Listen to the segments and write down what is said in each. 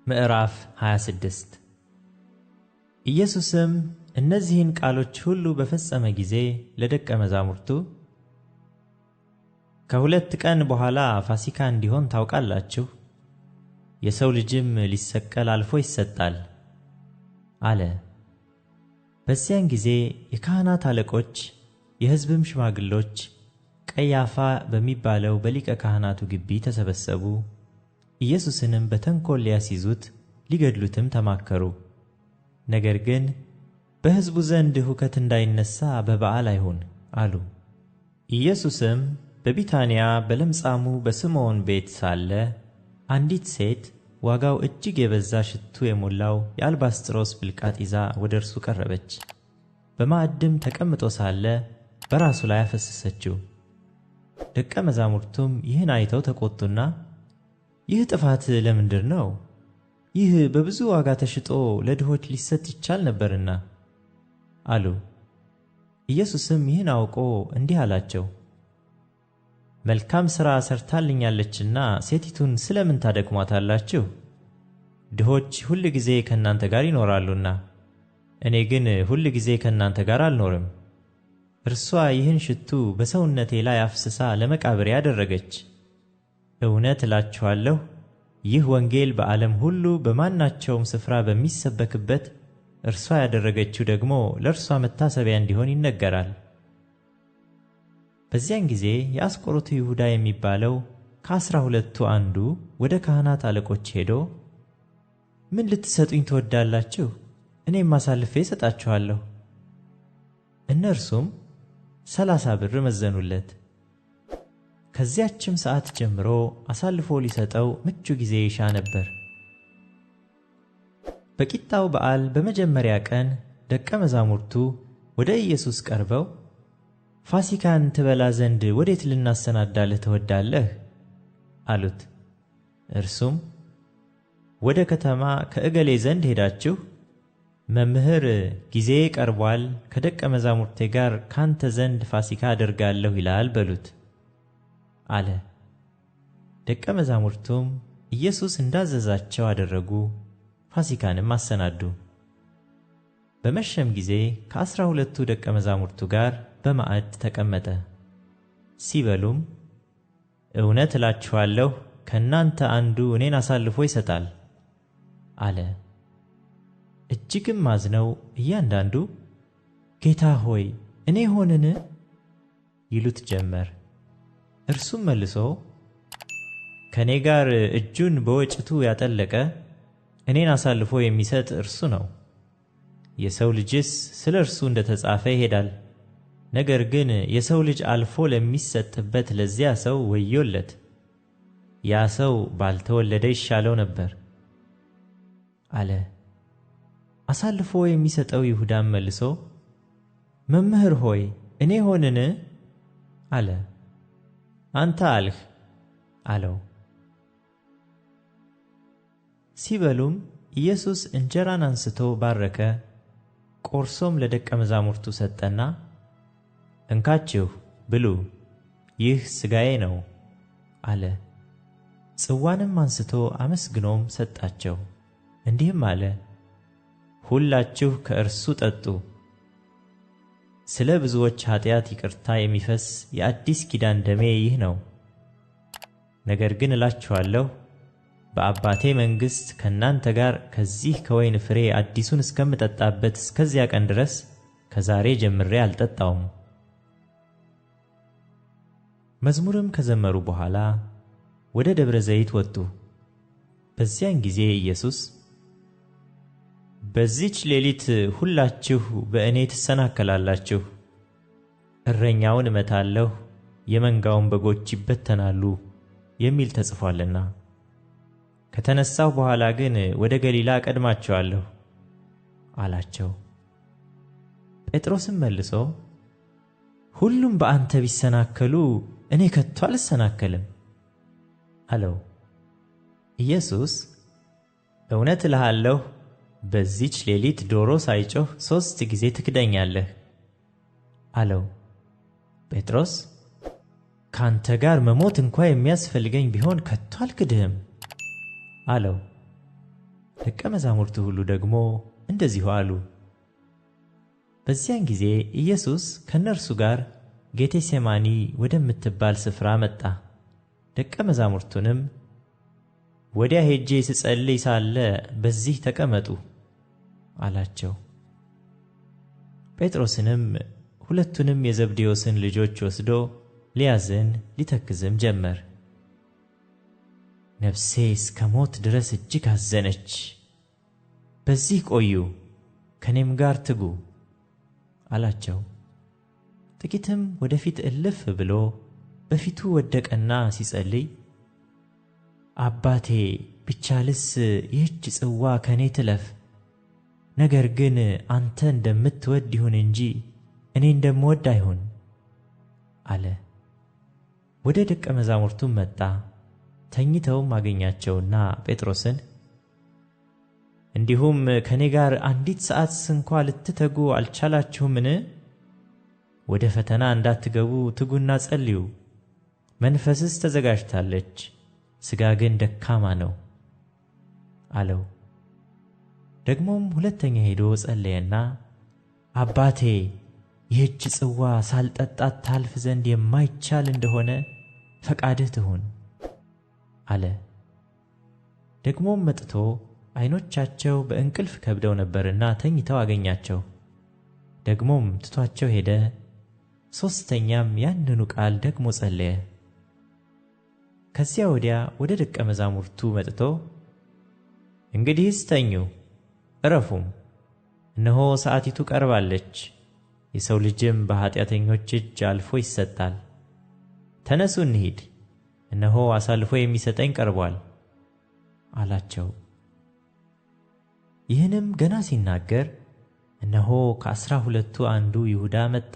ምዕራፍ 26 ኢየሱስም እነዚህን ቃሎች ሁሉ በፈጸመ ጊዜ ለደቀ መዛሙርቱ ከሁለት ቀን በኋላ ፋሲካ እንዲሆን ታውቃላችሁ፣ የሰው ልጅም ሊሰቀል አልፎ ይሰጣል አለ። በዚያን ጊዜ የካህናት አለቆች የሕዝብም ሽማግሎች ቀያፋ በሚባለው በሊቀ ካህናቱ ግቢ ተሰበሰቡ። ኢየሱስንም በተንኰል ሊያስይዙት ሊገድሉትም ተማከሩ። ነገር ግን በሕዝቡ ዘንድ ሁከት እንዳይነሣ በበዓል አይሁን አሉ። ኢየሱስም በቢታንያ በለምጻሙ በስምዖን ቤት ሳለ አንዲት ሴት ዋጋው እጅግ የበዛ ሽቱ የሞላው የአልባስጥሮስ ብልቃጥ ይዛ ወደ እርሱ ቀረበች። በማዕድም ተቀምጦ ሳለ በራሱ ላይ አፈሰሰችው። ደቀ መዛሙርቱም ይህን አይተው ተቆጡና ይህ ጥፋት ለምንድር ነው? ይህ በብዙ ዋጋ ተሽጦ ለድሆች ሊሰጥ ይቻል ነበርና አሉ። ኢየሱስም ይህን አውቆ እንዲህ አላቸው፣ መልካም ሥራ ሰርታልኛለችና ሴቲቱን ስለምን ታደክሟታላችሁ? ድሆች ሁል ጊዜ ከእናንተ ጋር ይኖራሉና፣ እኔ ግን ሁል ጊዜ ከእናንተ ጋር አልኖርም። እርሷ ይህን ሽቱ በሰውነቴ ላይ አፍስሳ ለመቃብሬ አደረገች። እውነት እላችኋለሁ፣ ይህ ወንጌል በዓለም ሁሉ በማናቸውም ስፍራ በሚሰበክበት እርሷ ያደረገችው ደግሞ ለእርሷ መታሰቢያ እንዲሆን ይነገራል። በዚያን ጊዜ የአስቆሮቱ ይሁዳ የሚባለው ከ12 አንዱ ወደ ካህናት አለቆች ሄዶ ምን ልትሰጡኝ ትወዳላችሁ? እኔም አሳልፌ እሰጣችኋለሁ። እነርሱም 30 ብር መዘኑለት። ከዚያችም ሰዓት ጀምሮ አሳልፎ ሊሰጠው ምቹ ጊዜ ይሻ ነበር። በቂጣው በዓል በመጀመሪያ ቀን ደቀ መዛሙርቱ ወደ ኢየሱስ ቀርበው ፋሲካን ትበላ ዘንድ ወዴት ልናሰናዳልህ ትወዳለህ? አሉት። እርሱም ወደ ከተማ ከእገሌ ዘንድ ሄዳችሁ መምህር ጊዜ ቀርቧል፣ ከደቀ መዛሙርቴ ጋር ካንተ ዘንድ ፋሲካ አደርጋለሁ ይላል በሉት አለ። ደቀ መዛሙርቱም ኢየሱስ እንዳዘዛቸው አደረጉ፣ ፋሲካንም አሰናዱ። በመሸም ጊዜ ከ12ቱ ደቀ መዛሙርቱ ጋር በማዕድ ተቀመጠ። ሲበሉም እውነት እላችኋለሁ ከእናንተ አንዱ እኔን አሳልፎ ይሰጣል አለ። እጅግም አዝነው እያንዳንዱ ጌታ ሆይ እኔ ሆንን ይሉት ጀመር። እርሱም መልሶ ከእኔ ጋር እጁን በወጭቱ ያጠለቀ እኔን አሳልፎ የሚሰጥ እርሱ ነው። የሰው ልጅስ ስለ እርሱ እንደ ተጻፈ ይሄዳል። ነገር ግን የሰው ልጅ አልፎ ለሚሰጥበት ለዚያ ሰው ወዮለት! ያ ሰው ባልተወለደ ይሻለው ነበር አለ። አሳልፎ የሚሰጠው ይሁዳም መልሶ መምህር ሆይ እኔ ሆንን አለ። አንተ አልህ አለው። ሲበሉም ኢየሱስ እንጀራን አንስቶ ባረከ፣ ቆርሶም ለደቀ መዛሙርቱ ሰጠና እንካችሁ ብሉ፣ ይህ ሥጋዬ ነው አለ። ጽዋንም አንስቶ አመስግኖም ሰጣቸው፣ እንዲህም አለ፣ ሁላችሁ ከእርሱ ጠጡ። ስለ ብዙዎች ኃጢአት ይቅርታ የሚፈስ የአዲስ ኪዳን ደሜ ይህ ነው። ነገር ግን እላችኋለሁ በአባቴ መንግሥት ከእናንተ ጋር ከዚህ ከወይን ፍሬ አዲሱን እስከምጠጣበት እስከዚያ ቀን ድረስ ከዛሬ ጀምሬ አልጠጣውም። መዝሙርም ከዘመሩ በኋላ ወደ ደብረ ዘይት ወጡ። በዚያን ጊዜ ኢየሱስ በዚች ሌሊት ሁላችሁ በእኔ ትሰናከላላችሁ፣ እረኛውን እመታለሁ፣ የመንጋውን በጎች ይበተናሉ የሚል ተጽፏልና፣ ከተነሳሁ በኋላ ግን ወደ ገሊላ እቀድማችኋለሁ አላቸው። ጴጥሮስም መልሶ ሁሉም በአንተ ቢሰናከሉ እኔ ከቶ አልሰናከልም አለው። ኢየሱስ እውነት እልሃለሁ በዚች ሌሊት ዶሮ ሳይጮህ 3 ጊዜ ትክደኛለህ አለው። ጴጥሮስ ካንተ ጋር መሞት እንኳ የሚያስፈልገኝ ቢሆን ከቶ አልክድህም አለው። ደቀ መዛሙርቱ ሁሉ ደግሞ እንደዚሁ አሉ። በዚያን ጊዜ ኢየሱስ ከእነርሱ ጋር ጌቴሴማኒ ወደምትባል ስፍራ መጣ። ደቀ መዛሙርቱንም ወዲያ ሄጄ ስጸልይ ሳለ በዚህ ተቀመጡ አላቸው። ጴጥሮስንም ሁለቱንም የዘብዴዎስን ልጆች ወስዶ ሊያዝን ሊተክዝም ጀመር። ነፍሴ እስከ ሞት ድረስ እጅግ አዘነች፣ በዚህ ቆዩ፣ ከኔም ጋር ትጉ አላቸው። ጥቂትም ወደፊት እልፍ ብሎ በፊቱ ወደቀና ሲጸልይ አባቴ ቢቻልስ ይህች ጽዋ ከኔ ትለፍ፣ ነገር ግን አንተ እንደምትወድ ይሁን እንጂ እኔ እንደምወድ አይሁን አለ። ወደ ደቀ መዛሙርቱም መጣ። ተኝተውም አገኛቸውና ጴጥሮስን እንዲሁም ከኔ ጋር አንዲት ሰዓት ስንኳ ልትተጉ አልቻላችሁምን? ወደ ፈተና እንዳትገቡ ትጉና ጸልዩ። መንፈስስ ተዘጋጅታለች፣ ሥጋ ግን ደካማ ነው አለው። ደግሞም ሁለተኛ ሄዶ ጸለየና አባቴ ይህች ጽዋ ሳልጠጣት ታልፍ ዘንድ የማይቻል እንደሆነ ፈቃድህ ትሁን አለ። ደግሞም መጥቶ ዓይኖቻቸው በእንቅልፍ ከብደው ነበርና ተኝተው አገኛቸው። ደግሞም ትቷቸው ሄደ። ሦስተኛም ያንኑ ቃል ደግሞ ጸለየ። ከዚያ ወዲያ ወደ ደቀ መዛሙርቱ መጥቶ እንግዲህስ ተኙ ዕረፉም፣ እነሆ ሰዓቲቱ ቀርባለች፣ የሰው ልጅም በኃጢአተኞች እጅ አልፎ ይሰጣል። ተነሱ እንሂድ፣ እነሆ አሳልፎ የሚሰጠኝ ቀርቧል አላቸው። ይህንም ገና ሲናገር እነሆ ከ12ቱ አንዱ ይሁዳ መጣ።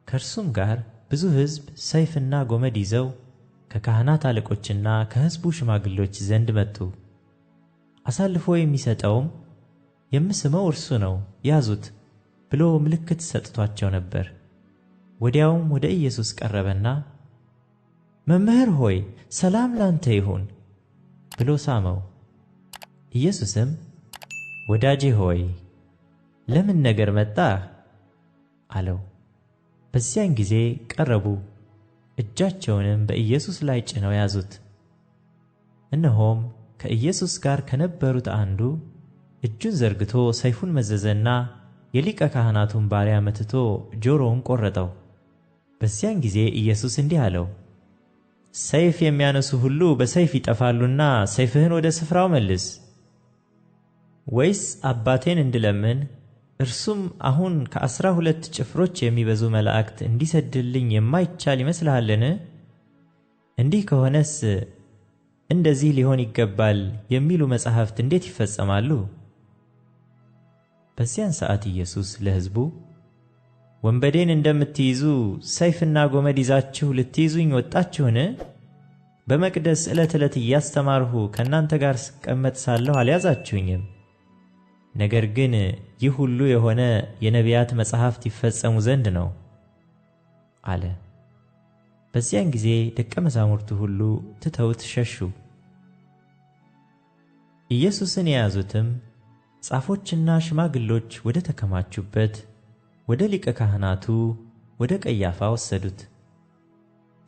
ከእርሱም ጋር ብዙ ሕዝብ ሰይፍና ጎመድ ይዘው ከካህናት አለቆችና ከሕዝቡ ሽማግሎች ዘንድ መጡ። አሳልፎ የሚሰጠውም የምስመው እርሱ ነው፣ ያዙት ብሎ ምልክት ሰጥቷቸው ነበር። ወዲያውም ወደ ኢየሱስ ቀረበና መምህር ሆይ ሰላም ላንተ ይሁን ብሎ ሳመው። ኢየሱስም ወዳጄ ሆይ ለምን ነገር መጣህ አለው። በዚያን ጊዜ ቀረቡ፣ እጃቸውንም በኢየሱስ ላይ ጭነው ያዙት። እነሆም ከኢየሱስ ጋር ከነበሩት አንዱ እጁን ዘርግቶ ሰይፉን መዘዘና የሊቀ ካህናቱን ባሪያ መትቶ ጆሮውን ቆረጠው። በዚያን ጊዜ ኢየሱስ እንዲህ አለው፣ ሰይፍ የሚያነሱ ሁሉ በሰይፍ ይጠፋሉና ሰይፍህን ወደ ስፍራው መልስ። ወይስ አባቴን እንድለምን እርሱም አሁን ከ12 ጭፍሮች የሚበዙ መላእክት እንዲሰድልኝ የማይቻል ይመስልሃልን? እንዲህ ከሆነስ እንደዚህ ሊሆን ይገባል የሚሉ መጻሕፍት እንዴት ይፈጸማሉ? በዚያን ሰዓት ኢየሱስ ለሕዝቡ ወንበዴን እንደምትይዙ ሰይፍና ጎመድ ይዛችሁ ልትይዙኝ ወጣችሁን? በመቅደስ ዕለት ዕለት እያስተማርሁ ከእናንተ ጋር ስቀመጥ ሳለሁ አልያዛችሁኝም። ነገር ግን ይህ ሁሉ የሆነ የነቢያት መጻሕፍት ይፈጸሙ ዘንድ ነው አለ። በዚያን ጊዜ ደቀ መዛሙርቱ ሁሉ ትተውት ሸሹ። ኢየሱስን የያዙትም ጻፎችና ሽማግሎች ወደ ተከማቹበት ወደ ሊቀ ካህናቱ ወደ ቀያፋ ወሰዱት።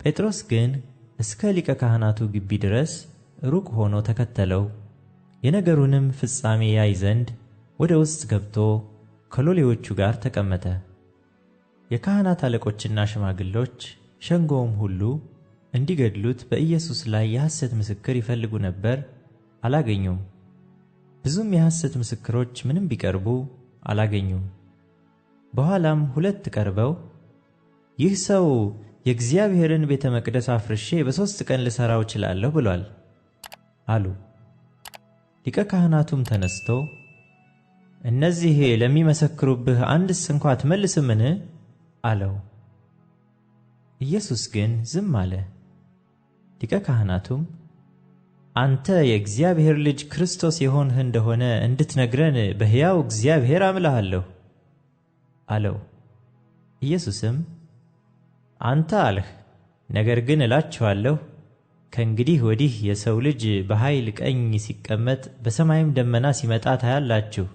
ጴጥሮስ ግን እስከ ሊቀ ካህናቱ ግቢ ድረስ ሩቅ ሆኖ ተከተለው። የነገሩንም ፍጻሜ ያይ ዘንድ ወደ ውስጥ ገብቶ ከሎሌዎቹ ጋር ተቀመጠ። የካህናት አለቆችና ሽማግሎች ሸንጎውም ሁሉ እንዲገድሉት በኢየሱስ ላይ የሐሰት ምስክር ይፈልጉ ነበር፣ አላገኙም። ብዙም የሐሰት ምስክሮች ምንም ቢቀርቡ አላገኙም። በኋላም 2 ቀርበው ይህ ሰው የእግዚአብሔርን ቤተ መቅደስ አፍርሼ በ3 ቀን ልሠራው እችላለሁ ብሏል አሉ። ሊቀ ካህናቱም ተነስቶ እነዚህ ለሚመሰክሩብህ አንድስ እንኳ አትመልስምን? አለው። ኢየሱስ ግን ዝም አለ። ሊቀ ካህናቱም አንተ የእግዚአብሔር ልጅ ክርስቶስ የሆንህ እንደሆነ እንድትነግረን በሕያው እግዚአብሔር አምልሃለሁ አለው። ኢየሱስም አንተ አልህ፣ ነገር ግን እላችኋለሁ ከእንግዲህ ወዲህ የሰው ልጅ በኃይል ቀኝ ሲቀመጥ በሰማይም ደመና ሲመጣ ታያላችሁ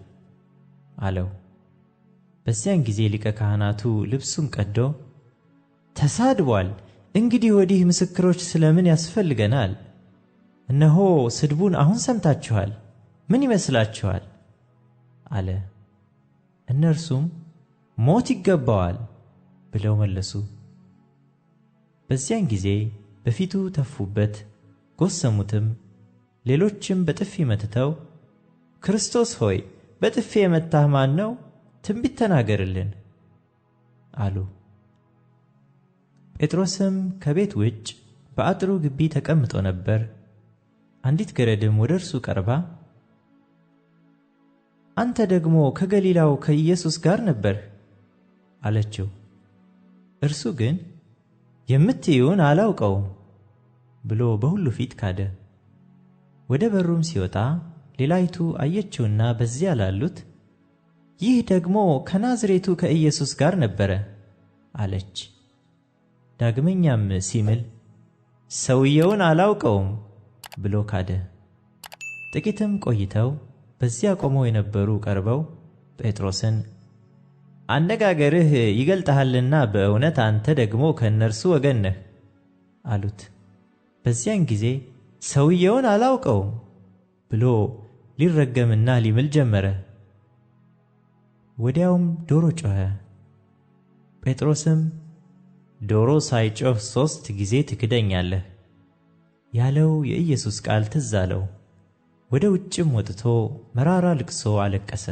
አለው። በዚያን ጊዜ ሊቀ ካህናቱ ልብሱን ቀዶ ተሳድቧል፣ እንግዲህ ወዲህ ምስክሮች ስለምን ያስፈልገናል? እነሆ ስድቡን አሁን ሰምታችኋል፣ ምን ይመስላችኋል? አለ። እነርሱም ሞት ይገባዋል ብለው መለሱ። በዚያን ጊዜ በፊቱ ተፉበት፣ ጎሰሙትም። ሌሎችም በጥፊ መትተው ክርስቶስ ሆይ በጥፊ የመታህ ማን ነው? ትንቢት ተናገርልን አሉ። ጴጥሮስም ከቤት ውጭ በአጥሩ ግቢ ተቀምጦ ነበር። አንዲት ገረድም ወደ እርሱ ቀርባ አንተ ደግሞ ከገሊላው ከኢየሱስ ጋር ነበርህ አለችው። እርሱ ግን የምትይውን አላውቀውም ብሎ በሁሉ ፊት ካደ። ወደ በሩም ሲወጣ ሌላይቱ አየችውና በዚያ ላሉት ይህ ደግሞ ከናዝሬቱ ከኢየሱስ ጋር ነበረ አለች። ዳግመኛም ሲምል ሰውየውን አላውቀውም ብሎ ካደ። ጥቂትም ቆይተው በዚያ ቆመው የነበሩ ቀርበው ጴጥሮስን አነጋገርህ ይገልጥሃልና በእውነት አንተ ደግሞ ከእነርሱ ወገን ነህ አሉት። በዚያን ጊዜ ሰውየውን አላውቀውም ብሎ ሊረገምና ሊምል ጀመረ። ወዲያውም ዶሮ ጮኸ። ጴጥሮስም ዶሮ ሳይጮህ 3 ጊዜ ትክደኛለህ ያለው የኢየሱስ ቃል ትዝ አለው። ወደ ውጭም ወጥቶ መራራ ልቅሶ አለቀሰ።